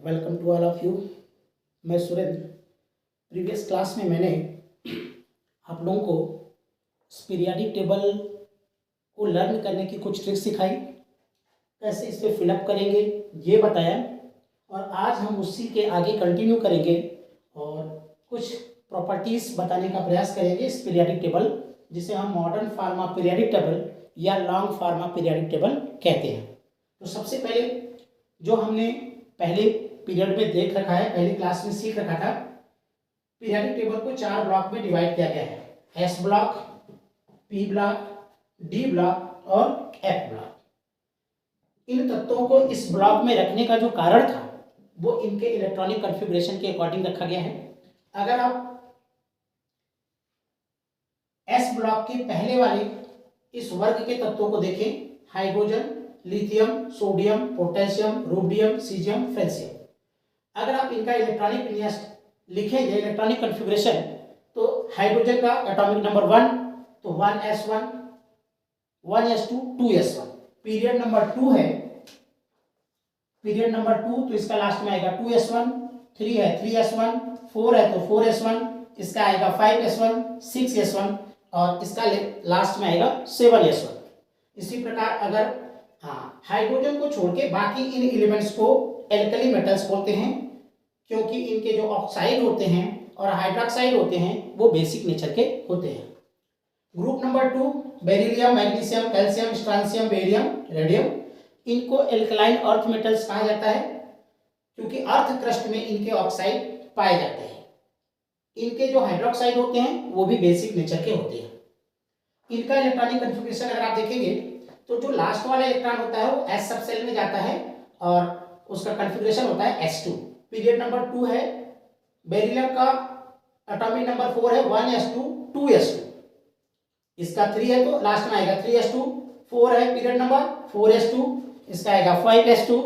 Welcome to all of you. मैं Surendra. Previous class में मैंने आप लोगों को पीरियाडिक टेबल को लर्न करने की कुछ ट्रिक्स सिखाई, कैसे इस पर फिलअप करेंगे ये बताया, और आज हम उसी के आगे कंटिन्यू करेंगे और कुछ प्रॉपर्टीज़ बताने का प्रयास करेंगे इस पीरियाडिक टेबल, जिसे हम मॉडर्न फार्मा पीरियाडिक टेबल या लॉन्ग फार्मा पीरियाडिक टेबल कहते हैं। तो सबसे पहले जो हमने पहले पीरियड में देख रखा है, पहली क्लास में सीख रखा था, पीरियाडिक टेबल को 4 ब्लॉक में डिवाइड किया गया है। S block, P block, D block और एफ ब्लॉक। इन तत्वों को इस ब्लॉक में रखने का जो कारण था वो इनके इलेक्ट्रॉनिक कॉन्फ़िगरेशन के अकॉर्डिंग रखा गया है। अगर आप एस ब्लॉक के पहले वाले इस वर्ग के तत्वों को देखें, hydrogen, lithium, sodium, potassium, rubidium, caesium, francium, अगर आप इनका इलेक्ट्रॉनिक विन्यास लिखेंगे, इलेक्ट्रॉनिक कॉन्फ़िगरेशन, तो हाइड्रोजन का एटॉमिक नंबर 1 तो 1s1, 1s2, 2s1। Period number 2 है, पीरियड नंबर 2 तो इसका लास्ट में आएगा 2s1, 3 है 3s1, 4 है तो 4s1, इसका आएगा 5s1, 6s1 और इसका लास्ट में आएगा 7s1। इसी प्रकार अगर हाइड्रोजन को छोड़ के बाकी इन एलिमेंट्स को एल्कली मेटल्स बोलते हैं, क्योंकि इनके जो ऑक्साइड होते हैं और हाइड्रोक्साइड होते हैं वो बेसिक नेचर के होते हैं। Group number 2 beryllium, magnesium, calcium, strontium, barium, radium, इनको एल्कलाइन अर्थ मेटल्स कहा जाता है, क्योंकि अर्थ क्रस्ट में इनके ऑक्साइड पाए जाते हैं। इनके जो हाइड्रोक्साइड होते हैं वो भी बेसिक नेचर के होते हैं। इनका इलेक्ट्रॉनिक कॉन्फ़िगरेशन अगर आप देखेंगे तो जो लास्ट वाला इलेक्ट्रॉन होता है वो एस सब सेल में जाता है और उसका कॉन्फ़िगरेशन होता है s2। पीरियड नंबर 2 है, बेरिलियम का एटॉमिक नंबर 4 है 1s2, 2s2, इसका 3 है तो लास्ट में आएगा 3s2, 4 है पीरियड नंबर 4s2, इसका आएगा 5s2,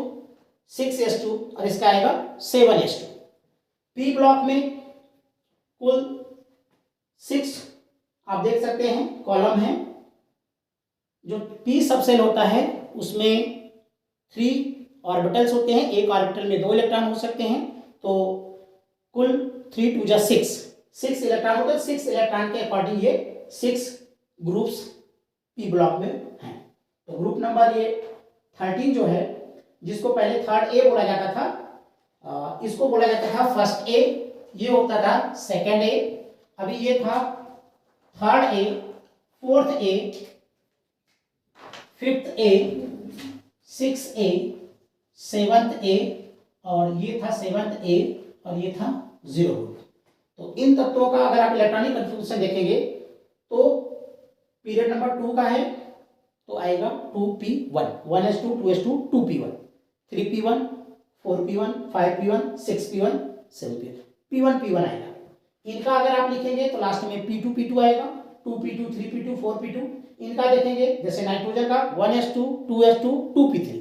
6s2 और इसका आएगा 7s2। पी ब्लॉक में कुल 6 आप देख सकते हैं कॉलम है। जो पी सबसेल होता है उसमें 3 ऑर्बिटल्स होते हैं, एक ऑर्बिटल में 2 इलेक्ट्रॉन हो सकते हैं, तो कुल 3 2 जा 6 इलेक्ट्रॉन होते हैं। 6 इलेक्ट्रॉन के अकॉर्डिंग ये 6 ग्रुप्स पी ब्लॉक में हैं। तो ग्रुप नंबर ये 13 जो है, जिसको पहले थर्ड ए बोला जाता था, इसको बोला जाता था फर्स्ट ए, ये होता था सेकेंड ए, अभी ये था third A, fourth A, fifth A, sixth A, seventh A और ये था सेवंथ ए और ये था 0 ग्रुप। तो इन तत्वों का अगर आप इलेक्ट्रॉनिक कॉन्फ़िगरेशन देखेंगे तो पीरियड नंबर 2 का है तो आएगा 2p1, 1s2, 2s2, 2p1, 3p1, 4p1, 5p1, 6p1, 7p1, p1 आएगा। इनका अगर आप लिखेंगे तो लास्ट में p2 आएगा, 2p2, 3p2, 4p2। इनका देखेंगे जैसे नाइट्रोजन का 1s2, 2s2, 2p3,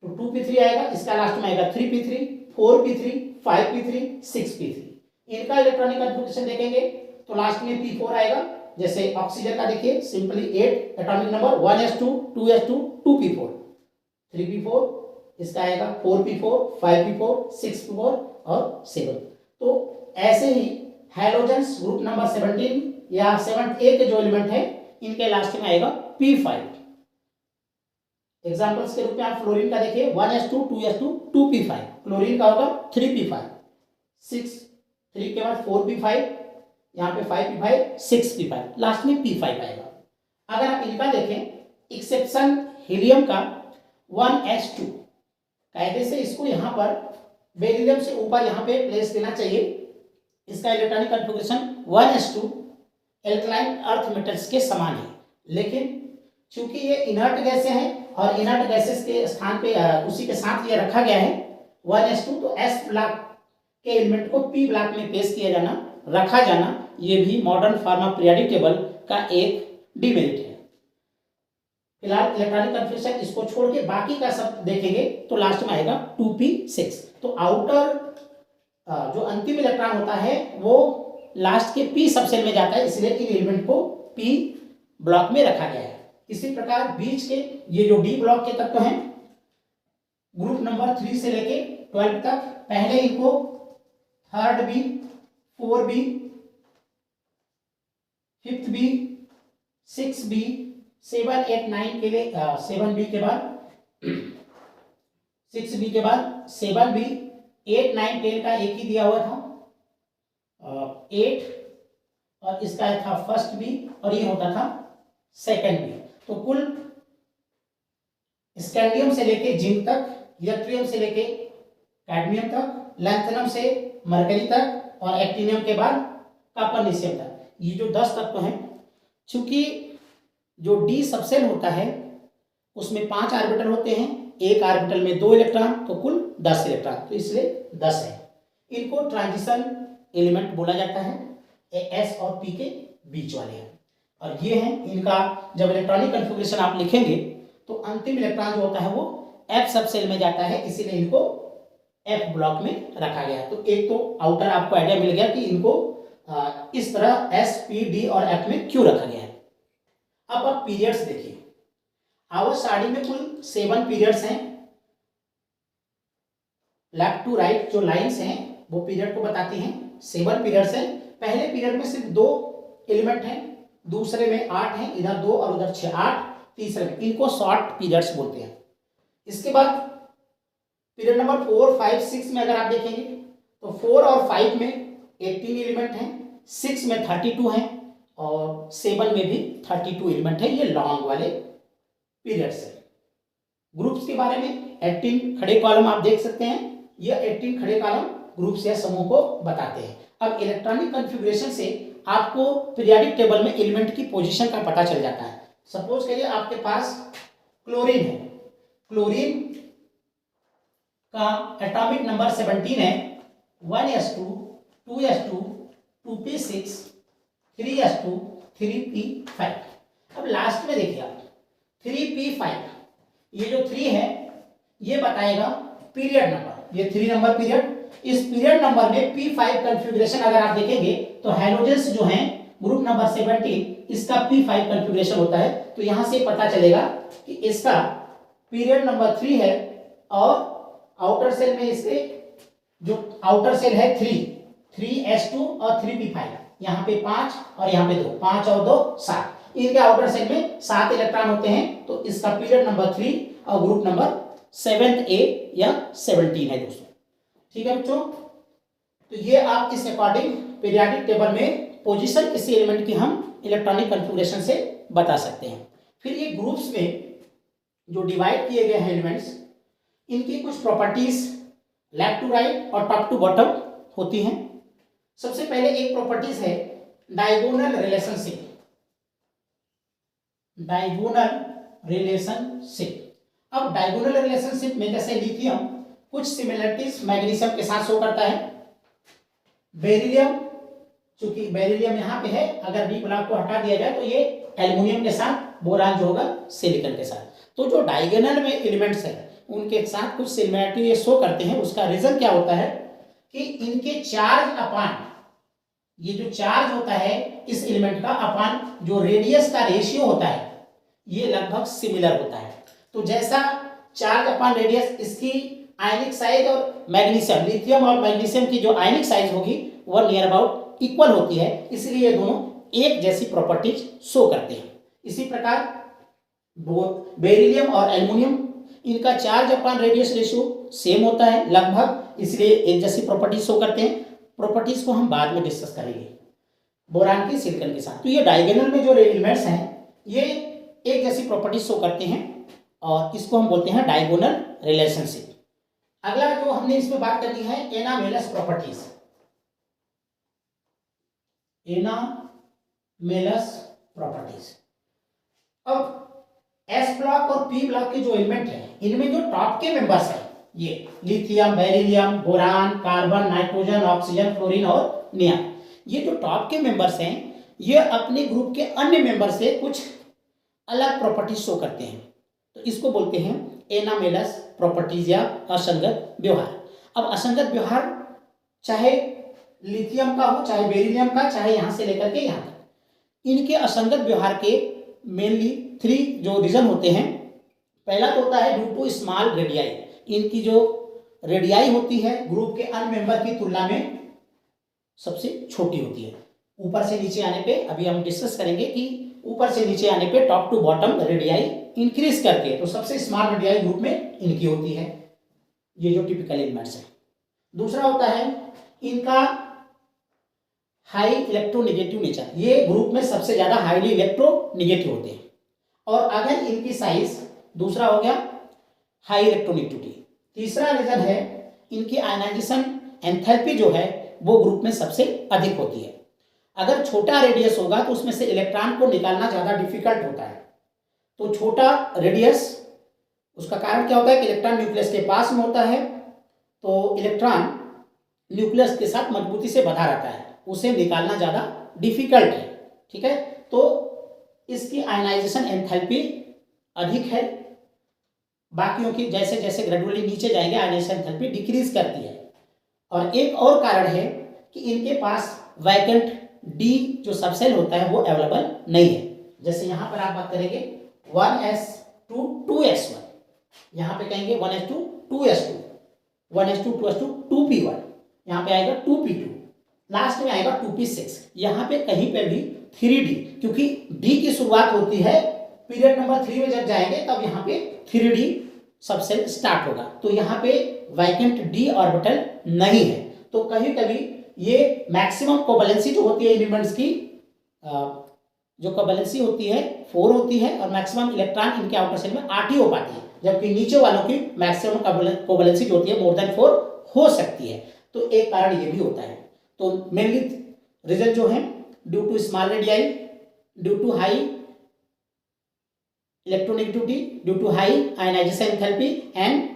तो 2p3 आएगा, इसका लास्ट में आएगा 3p3, 4p3, 5p3, 6p3। इनका इलेक्ट्रॉनिक कॉन्फ़िगरेशन देखेंगे तो लास्ट में p4 आएगा। जैसे ऑक्सीजन का देखिए simply 8 atomic number 1s2, 2s2, 2p4, 3p4, इसका आएगा 4p4, 5p4, 6p4 और 7। तो ऐसे ही हैलोजेंस ग्रुप नंबर 17 या 7th ए के जो एलिमेंट है इनके लास्ट में आएगा p5। एग्जांपल्स के रूप में आप फ्लोरीन का देखिए 1s2, 2s2, 2p5, क्लोरीन का होगा 3p5, 3 के बाद 4p5, यहाँ पे 5p5, 6p5, लास्ट में p5 आएगा। अगर आप इनका देखें एक्सेप्शन हीलियम का 1s2, कायदे से इसको यहाँ पर बेरिलियम से ऊपर यहाँ पे प्लेस देना चाहिए। इसका electronic configuration 1s2 alkaline earth metals के समान है, लेकिन चूंकि ये इनर्ट गैसें हैं और इनर्ट गैसेस के स्थान पे उसी के साथ ये रखा गया है 1s2, तो s ब्लॉक के एलिमेंट को p ब्लॉक में पेश किया जाना, रखा जाना, ये भी मॉडर्न फार्मा पीरियाडिक टेबल का एक डिमेरिट है। फिलहाल इलेक्ट्रॉनिक कॉन्फ़िगरेशन इसको छोड़ के बाकी का सब देखेंगे तो लास्ट में आएगा 2p6। तो आउटर जो अंतिम इलेक्ट्रॉन होता है वो लास्ट के p सबसेल में जाता है, इसलिए इन एलिमेंट को p ब्लॉक में रखा गया है। इसी प्रकार बीच के ये जो डी ब्लॉक के तत्व हैं ग्रुप नंबर 3 से लेके 12 तक पहले इनको third B, 4B, 5th B, 6B, 7, 8, 9 के लिए 7B के बाद 6B के बाद 7B, 8, 9, 10 का एक ही दिया हुआ था 8 और इसका था फर्स्ट बी और ये होता था सेकंड बी। तो कुल स्कैंडियम से लेके जिंक तक, इलेक्ट्रियम से लेके कैडमियम तक, लैंथेनम से मरकरी तक और एक्टिनियम के बाद कॉपरनिशियम तक, ये जो 10 तत्व हैं। चूंकि जो डी सबसेल होता है उसमें 5 आर्बिटल होते हैं, एक आर्बिटल में 2 इलेक्ट्रॉन, तो कुल 10 इलेक्ट्रॉन, तो इसलिए 10 है। इनको ट्रांजिशन एलिमेंट बोला जाता है, एस और पी के बीच वाले हैं। और ये हैं इनका, जब इलेक्ट्रॉनिक कन्फिग्रेशन आप लिखेंगे तो अंतिम इलेक्ट्रॉन जो होता है वो एफ सबसेल में जाता है, इसीलिए इनको एफ ब्लॉक में रखा गया है। तो एक तो आउटर आपको आइडिया मिल गया कि इनको इस तरह एस, पी, डी और एफ में क्यों रखा गया है। अब आप पीरियड्स देखिए, आवर साड़ी में कुल 7 पीरियड्स हैं। लेफ्ट टू राइट जो लाइंस हैं वो पीरियड को बताती हैं। 7 पीरियड्स हैं। पहले पीरियड में सिर्फ 2 एलिमेंट हैं, दूसरे में 8 हैं, इधर 2 और उधर 6, 8, तीसरे में, इनको शॉर्ट पीरियड्स बोलते हैं। इसके बाद पीरियड नंबर 4, 5, 6 में अगर आप देखेंगे तो 4 और 5 में 18 एलिमेंट हैं, 6 में 32 हैं और 7 में भी 32 एलिमेंट है। ये लॉन्ग वाले पीरियड्स है। ग्रुप्स के बारे में 18 खड़े कॉलम आप देख सकते हैं, ये 18 खड़े कॉलम ग्रुप्स या समूह को बताते हैं। अब इलेक्ट्रॉनिक कॉन्फ़िगरेशन से आपको पीरियोडिक टेबल में एलिमेंट की पोजीशन का पता चल जाता है। सपोज करिए आपके पास क्लोरीन है, क्लोरीन का एटॉमिक नंबर 17 है, 1s2, 2s2, 2p6, 3s2, 3p5। अब लास्ट में देखिए आप 3p5, ये जो 3 है ये बताएगा पीरियड नंबर, ये 3 नंबर पीरियड। इस पीरियड नंबर में p5 कॉन्फ़िगरेशन अगर आप देखेंगे तो हैलोजेंस जो हैं ग्रुप नंबर 17, इसका p5 कॉन्फ़िगरेशन होता है। तो यहां से पता चलेगा कि इसका पीरियड नंबर 3 है और आउटर सेल में इसके जो आउटर सेल है 3s2 और 3p5, यहाँ पे 5 और यहाँ पे 2, 5 और 2 7, इनके आउटर सेल में 7 इलेक्ट्रॉन होते हैं। तो इसका पीरियड नंबर 3 और ग्रुप नंबर 7A या 17 है दोस्तों। ठीक है बच्चों, तो ये आप इस अकॉर्डिंग पीरियोडिक टेबल में पोजीशन किसी एलिमेंट की हम इलेक्ट्रॉनिक कॉन्फ़िगरेशन से बता सकते हैं। फिर ये ग्रुप्स में जो डिवाइड किए गए हैं एलिमेंट्स, इनकी कुछ प्रॉपर्टीज लेफ्ट टू राइट और टॉप टू बॉटम होती हैं। सबसे पहले एक प्रॉपर्टीज है डायगोनल रिलेशनशिप। डायगोनल रिलेशनशिप, अब डायगोनल रिलेशनशिप में जैसे लिथियम कुछ सिमिलरिटीज मैग्नीशियम के साथ शो करता है। बेरिलियम, चूंकि बेरिलियम यहाँ पे है, अगर बी ब्लॉक को हटा दिया जाए तो ये एल्युमिनियम के साथ, बोरान जो होगा सिलिकॉन के साथ। तो जो डायगोनल में एलिमेंट्स है उनके साथ कुछ सिमिलरिटी ये शो करते हैं। उसका रीजन क्या होता है कि इनके चार्ज अपान, ये जो चार्ज होता है इस एलिमेंट का अपान जो रेडियस का रेशियो होता है ये लगभग सिमिलर होता है। तो जैसा चार्ज अपान रेडियस, इसकी आयनिक साइज और मैग्नीशियम, लिथियम और मैग्नीशियम की जो आयनिक साइज होगी वह नियर अबाउट इक्वल होती है, इसलिए ये दोनों एक जैसी प्रॉपर्टीज शो करते हैं। इसी प्रकार बेरिलियम और एल्युमिनियम, इनका चार्ज अपान रेडियस रेशियो सेम होता है लगभग, इसलिए एक जैसी प्रॉपर्टीज शो करते हैं। प्रॉपर्टीज को हम बाद में डिस्कस करेंगे बोरान की सिलिकॉन के साथ। तो ये डायगोनल में जो एलिमेंट्स हैं ये एक जैसी प्रॉपर्टीज शो करते हैं और इसको हम बोलते हैं डायगोनल रिलेशनशिप। अगला जो हमने इसमें बात करनी है एनामेलस प्रॉपर्टीज। एनामेलस प्रॉपर्टीज, अब एस ब्लॉक और पी ब्लॉक के जो एलिमेंट है इनमें जो टॉप के मेंबर्स हैं, ये lithium, beryllium, boron, carbon, nitrogen, oxygen, fluorine और नियॉन, ये जो टॉप के मेंबर्स हैं ये अपने ग्रुप के अन्य मेंबर से कुछ अलग प्रॉपर्टीज शो करते हैं। तो इसको बोलते हैं एनामेलस प्रॉपर्टीज या असंगत व्यवहार। अब असंगत व्यवहार चाहे लिथियम का हो, चाहे बेरिलियम का, चाहे यहाँ से लेकर के यहाँ तक, इनके असंगत व्यवहार के मेनली 3 जो रीजन होते हैं। पहला तो होता है ड्यू टू स्मॉल रेडियाई, इनकी जो रेडियाई होती है ग्रुप के अन्य मेंबर की तुलना में सबसे छोटी होती है। ऊपर से नीचे आने पे अभी हम डिस्कस करेंगे कि ऊपर से नीचे आने पे top to bottom radii increase करके, तो सबसे स्मॉल रेडियाई ग्रुप में इनकी होती है। ये जो टिपिकल एलिमेंट्स है। दूसरा होता है इनका हाई इलेक्ट्रोनेगेटिव नेचर, ये ग्रुप में सबसे ज्यादा हाईली इलेक्ट्रोनेगेटिव होते हैं। और अगर इनकी साइज, दूसरा हो गया हाई इलेक्ट्रोनेगेटिविटी। तीसरा रीजन है इनकी आयनाइजेशन एंथैल्पी जो है वो ग्रुप में सबसे अधिक होती है। अगर छोटा रेडियस होगा तो उसमें से इलेक्ट्रॉन को निकालना ज्यादा डिफिकल्ट होता है। तो छोटा रेडियस, उसका कारण क्या होता है कि इलेक्ट्रॉन न्यूक्लियस के पास में होता है, तो इलेक्ट्रॉन न्यूक्लियस के साथ मजबूती से बंधा रहता है, उसे निकालना ज्यादा डिफिकल्ट है। ठीक है, तो इसकी आयनाइजेशन एंथैल्पी अधिक है। बाकियों की जैसे जैसे ग्रेजुअली नीचे जाएंगे आयनाइजेशन एंथैल्पी डिक्रीज करती है। और एक और कारण है कि इनके पास वैकेंट डी जो सबसेल होता है वो अवेलेबल नहीं है। जैसे यहां पर आप बात करेंगे 1s2 2s1, यहां पे कहेंगे 1s2 2s2, 1s2 2s2 2p1, यहां पे आएगा 2p2, लास्ट में आएगा 2p6। यहां पे कहीं पे भी 3d, क्योंकि d की शुरुआत होती है पीरियड नंबर 3 में जब जाएंगे तब यहां पे 3d सबसेल स्टार्ट होगा। तो यहां पे वैकेंट d ऑर्बिटल नहीं है। तो कभी कभी ये मैक्सिमम कोवैलेंसी जो होती है एलिमेंट्स की, जो कोवैलेंसी होती है 4 होती है, और मैक्सिमम इलेक्ट्रॉन इनके आउटर शेल में 8 ही हो पाती है, जबकि नीचे वालों की मैक्सिमम कोवैलेंसी जो होती है मोर देन 4 हो सकती है। तो एक कारण ये भी होता है। तो मेनली रीजन जो है due to small radii, due to high electronegativity, due to high ionization enthalpy and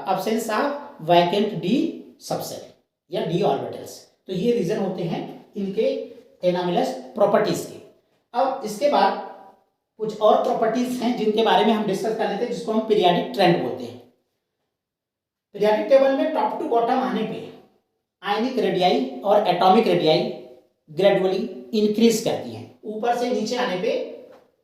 absence of vacant d subshell या डी ऑर्बिटल्स। तो ये रीजन होते हैं इनके एनामिलस प्रॉपर्टीज के। अब इसके बाद कुछ और प्रॉपर्टीज हैं जिनके बारे में हम डिस्कस कर लेते हैं, जिसको हम पीरियाडिक ट्रेंड बोलते हैं। पीरियाडिक टेबल में टॉप टू बॉटम आने पे आयनिक रेडियाई और एटॉमिक रेडियाई ग्रेजुअली इंक्रीज करती हैं। ऊपर से नीचे आने पे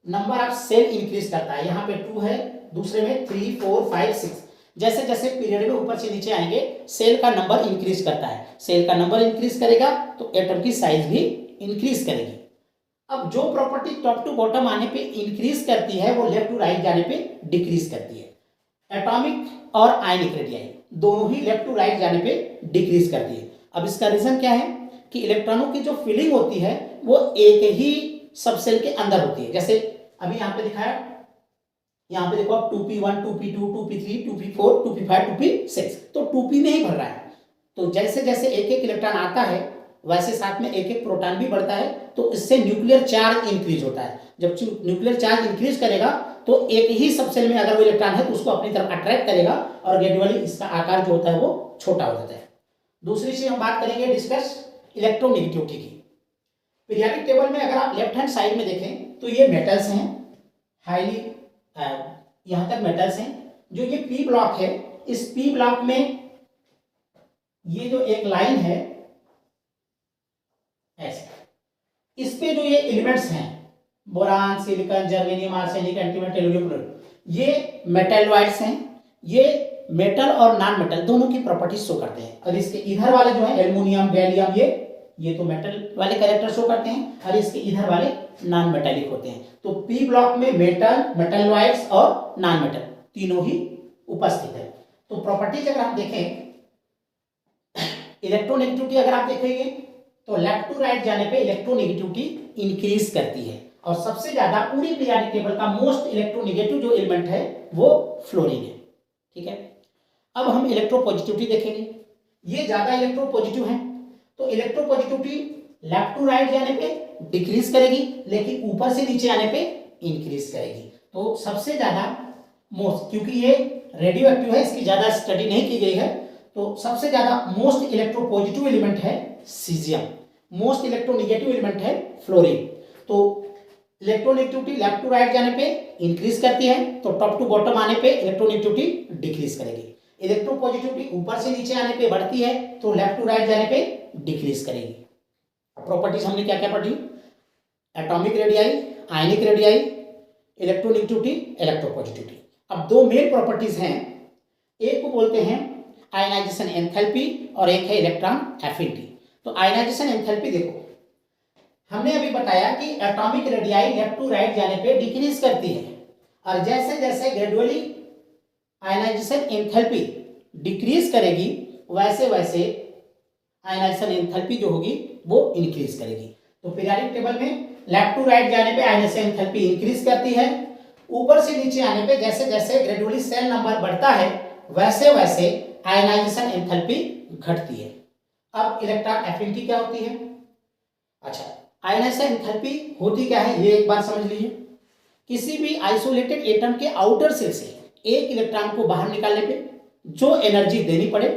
नंबर ऑफ सेल इंक्रीज करता है। यहाँ पे 2 है, दूसरे में 3 4 5 6। जैसे जैसे पीरियड में ऊपर से नीचे आएंगे सेल का नंबर इंक्रीज करता है। सेल का नंबर इंक्रीज करेगा तो एटम की साइज भी इंक्रीज करेगी। अब जो प्रॉपर्टी टॉप टू बॉटम आने पे इंक्रीज करती है वो लेफ्ट टू राइट जाने पे डिक्रीज करती है। एटॉमिक और आयनिक रेडियाई दोनों ही लेफ्ट टू राइट जाने पे डिक्रीज करती है। अब इसका रीजन क्या है कि इलेक्ट्रॉनों की जो फिलिंग होती है वो एक ही सबसेल के अंदर होती है। जैसे अभी यहाँ पे दिखाया, यहाँ पे देखो आप 2p1 2p2 2p3 2p4 2p5 2p6, तो 2p में ही भर रहा है। तो जैसे जैसे एक एक इलेक्ट्रॉन आता है वैसे साथ में एक एक प्रोटॉन भी बढ़ता है, तो इससे न्यूक्लियर चार्ज इंक्रीज होता है। जब न्यूक्लियर चार्ज इंक्रीज करेगा तो एक ही सबसेल में अगर वो इलेक्ट्रॉन है तो उसको अपनी तरफ अट्रैक्ट करेगा और ग्रेजुअली इसका आकार जो होता है वो छोटा हो जाता है। दूसरी चीज हम बात करेंगे डिस्कस इलेक्ट्रोनेगेटिविटी की। पीरियोडिक टेबल में अगर आप लेफ्ट हैंड साइड में देखें तो ये मेटल्स हैं, हाईली यहां तक मेटल्स हैं। जो ये पी ब्लॉक है, इस पी ब्लॉक में ये जो एक लाइन है ऐसे, इस पे जो ये एलिमेंट्स हैं boron silicon germanium arsenic antimony tellurium fluorine, ये मेटलॉइड्स हैं। ये मेटल और नॉन मेटल दोनों की प्रॉपर्टीज शो करते हैं। और इसके इधर वाले जो है एल्युमिनियम गैलियम, ये तो मेटल वाले कैरेक्टर शो करते हैं और इसके इधर वाले नॉन मेटेलिक होते हैं। तो पी ब्लॉक में मेटल, मेटलॉइड्स और नॉन मेटल तीनों ही उपस्थित है। तो प्रॉपर्टीज अगर आप देखें, इलेक्ट्रोनेगेटिविटी अगर आप देखेंगे तो लेफ्ट टू राइट जाने पे इलेक्ट्रोनेगेटिविटी इंक्रीज करती है। और सबसे ज्यादा पूरी पीरियोडिक टेबल का मोस्ट इलेक्ट्रोनेगेटिव जो एलिमेंट है वो फ्लोरीन है। ठीक है, अब हम इलेक्ट्रोपॉजिटिविटी देखेंगे। ये ज्यादा इलेक्ट्रोपॉजिटिव है, तो इलेक्ट्रोपॉजिटिविटी लेफ्ट टू राइट जाने पे डिक्रीज करेगी, लेकिन ऊपर से नीचे आने पे इंक्रीज करेगी। तो सबसे ज्यादा मोस्ट, क्योंकि ये रेडियो एक्टिव है इसकी ज्यादा स्टडी नहीं की गई है, तो सबसे ज्यादा मोस्ट इलेक्ट्रोपॉजिटिव एलिमेंट है सीजियम, मोस्ट इलेक्ट्रोनेगेटिव एलिमेंट है फ्लोरीन। तो इलेक्ट्रोनेगेटिविटी लेफ्ट टू राइट जाने पे इंक्रीज करती है, तो टॉप टू बॉटम आने पे इलेक्ट्रोनेगेटिविटी डिक्रीज करेगी। इलेक्ट्रोपॉजिटिविटी ऊपर से नीचे आने पे बढ़ती है, तो लेफ्ट टू राइट जाने पे डिक्रीज करेगी। प्रॉपर्टीज हमने क्या क्या पढ़ी? Atomic radii, ionic radii, electronegativity, electropositivity. अब दो मेन प्रॉपर्टीज हैं, एक को बोलते हैं आयनाइजेशन एंथैल्पी और एक है इलेक्ट्रॉन एफिनिटी। तो आयनाइजेशन एंथैल्पी देखो, हमने अभी बताया कि atomic radii left to right जाने पे डिक्रीज करती है, और जैसे जैसे ग्रेजुअली आयनाइजेशन एंथैल्पी डिक्रीज करेगी वैसे वैसे आयनाइजेशन एंथैल्पी जो होगी वो इंक्रीज करेगी। तो पीरियोडिक टेबल में लेफ्ट टू राइट जाने पे आयनाइजेशन एंथैल्पी इंक्रीज करती है, ऊपर से नीचे आने पे जैसे जैसे ग्रेजुअली सेल नंबर बढ़ता है वैसे वैसे आयनाइजेशन एंथैल्पी घटती है। अब इलेक्ट्रॉन एफिनिटी क्या होती है? अच्छा, आयनाइजेशन एंथैल्पी होती क्या है ये एक बार समझ लीजिए। किसी भी आइसोलेटेड एटम के आउटर सेल से एक इलेक्ट्रॉन को बाहर निकालने पे जो एनर्जी देनी पड़े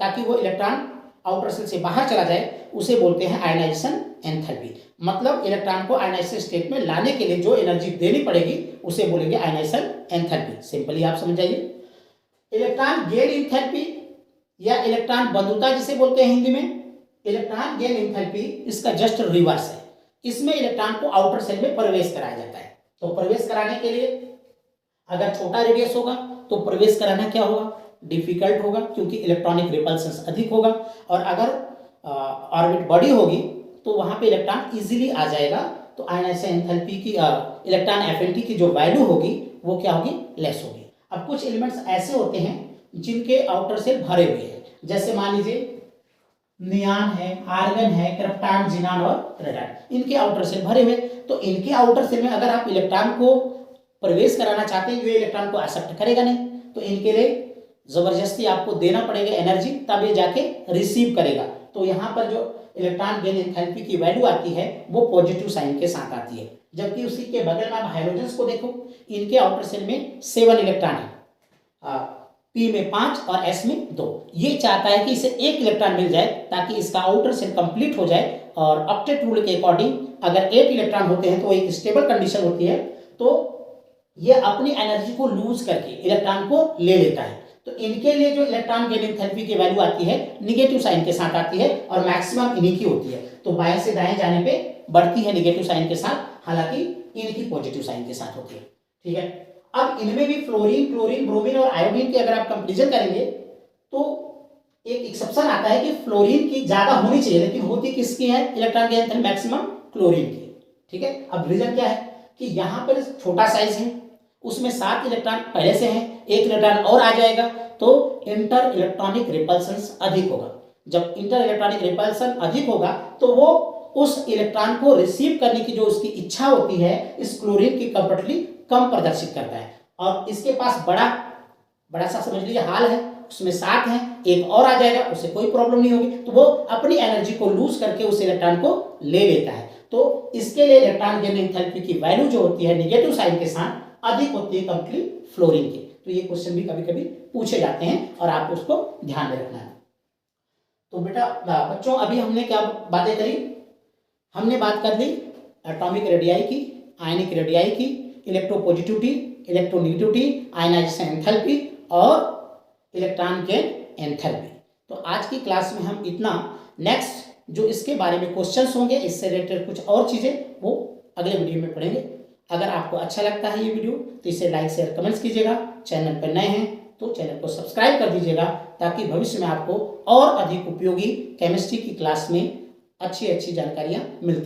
ताकि वो इलेक्ट्रॉन आउटर सेल से बाहर चला जाए उसे बोलते हैं आयनाइजेशन एंथैल्पी। मतलब इलेक्ट्रॉन को आयनाइजेशन स्टेट में लाने के लिए जो एनर्जी देनी पड़ेगी उसे बोलेंगे आयनाइजेशन एंथैल्पी। सिंपली आप समझ जाइए। इलेक्ट्रॉन गेन एंथैल्पी या इलेक्ट्रॉन बंधुता जिसे बोलते हैं हिंदी में, इलेक्ट्रॉन गेन एंथैल्पी इसका जस्ट रिवर्स है। इसमें इलेक्ट्रॉन को आउटर सेल में प्रवेश कराया जाता है। तो प्रवेश कराने के लिए अगर छोटा रेडियस होगा तो प्रवेश कराना क्या होगा? डिफिकल्ट होगा, क्योंकि इलेक्ट्रॉनिक रिपल्सन अधिक होगा। और अगर ऑर्बिट बड़ी होगी तो वहां पे इलेक्ट्रॉन इजीली आ जाएगा। तो आयनाइजेशन एंथैल्पी की इलेक्ट्रॉन एफिनिटी की जो वैल्यू होगी वो क्या होगी? लेस होगी। अब कुछ एलिमेंट्स ऐसे होते हैं जिनके आउटर सेल भरे हुए हैं, जैसे मान लीजिए नियान है, आर्गन है, क्रिप्टॉन, जिनान और रेडान, इनके आउटर सेल भरे हुए। तो इनके आउटर सेल में अगर आप इलेक्ट्रॉन को प्रवेश कराना चाहते हैं, ये इलेक्ट्रॉन को एक्सेप्ट करेगा नहीं, तो इनके लिए जबरदस्ती आपको देना पड़ेगा एनर्जी, तब ये जाके रिसीव करेगा। तो यहाँ पर जो इलेक्ट्रॉन गेन एंथैल्पी की वैल्यू आती है वो पॉजिटिव साइन के साथ आती है। जबकि उसी के बगल में आप हाइड्रोजन्स को देखो, इनके आउटर सेल में 7 इलेक्ट्रॉन है, P में 5 और S में 2। ये चाहता है कि इसे एक इलेक्ट्रॉन मिल जाए ताकि इसका आउटर सेल कंप्लीट हो जाए। और ऑक्टेट रूल के अकॉर्डिंग अगर 8 इलेक्ट्रॉन होते हैं तो एक स्टेबल कंडीशन होती है, तो ये अपनी एनर्जी को लूज करके इलेक्ट्रॉन को ले लेता है। तो इनके लिए जो इलेक्ट्रॉन गेन एंथैल्पी की वैल्यू आती है निगेटिव साइन के साथ आती है, और मैक्सिमम इन्हीं की होती है। तो बाएं से दाएं जाने पे बढ़ती है निगेटिव साइन के साथ, हालांकि इनकी पॉजिटिव साइन के साथ होती है। ठीक है। अब इनमें भी फ्लोरीन, क्लोरीन, ब्रोमीन और आयोडीन की अगर आप कंपैरिजन करेंगे तो एक एक्सेप्शन आता है कि फ्लोरीन की ज्यादा होनी चाहिए, लेकिन होती किसकी है electron gain enthalpy? Maximum chlorine की। ठीक है। अब रीजन क्या है कि यहाँ पर छोटा साइज है, उसमें 7 इलेक्ट्रॉन पहले से हैं, 1 इलेक्ट्रॉन और आ जाएगा तो इंटर इलेक्ट्रॉनिक रिपल्सन अधिक होगा। जब इंटर इलेक्ट्रॉनिक रिपल्सन अधिक होगा तो वो उस इलेक्ट्रॉन को रिसीव करने की जो उसकी इच्छा होती है इस क्लोरीन की कंपैरेटिवली कम प्रदर्शित करता है। और इसके पास बड़ा सा समझ लीजिए हाल है, उसमें 7 है, 1 और आ जाएगा, उससे कोई प्रॉब्लम नहीं होगी। तो वो अपनी एनर्जी को लूज करके उस इलेक्ट्रॉन को ले लेता है। तो इसके लिए इलेक्ट्रॉन गेन एंथैल्पी की वैल्यू जो होती है निगेटिव साइन के साथ अधिक होती है कंप्लीट फ्लोरीन की। तो ये क्वेश्चन भी कभी कभी पूछे जाते हैं और आपको उसको ध्यान में रखना है। तो बेटा बच्चों अभी हमने क्या बातें करी? हमने बात कर ली एटॉमिक रेडियाई की, आयनिक रेडियाई की, इलेक्ट्रोपॉजिटिविटी, इलेक्ट्रोनेगेटिविटी, आयनाइजेशन एंथैल्पी और इलेक्ट्रॉन गेन एंथैल्पी। तो आज की क्लास में हम इतना, नेक्स्ट जो इसके बारे में क्वेश्चंस होंगे इससे रिलेटेड कुछ और चीजें वो अगले वीडियो में पढ़ेंगे। अगर आपको अच्छा लगता है ये वीडियो तो इसे लाइक शेयर कमेंट्स कीजिएगा। चैनल पर नए हैं तो चैनल को सब्सक्राइब कर दीजिएगा ताकि भविष्य में आपको और अधिक उपयोगी केमिस्ट्री की क्लास में अच्छी जानकारियां मिलती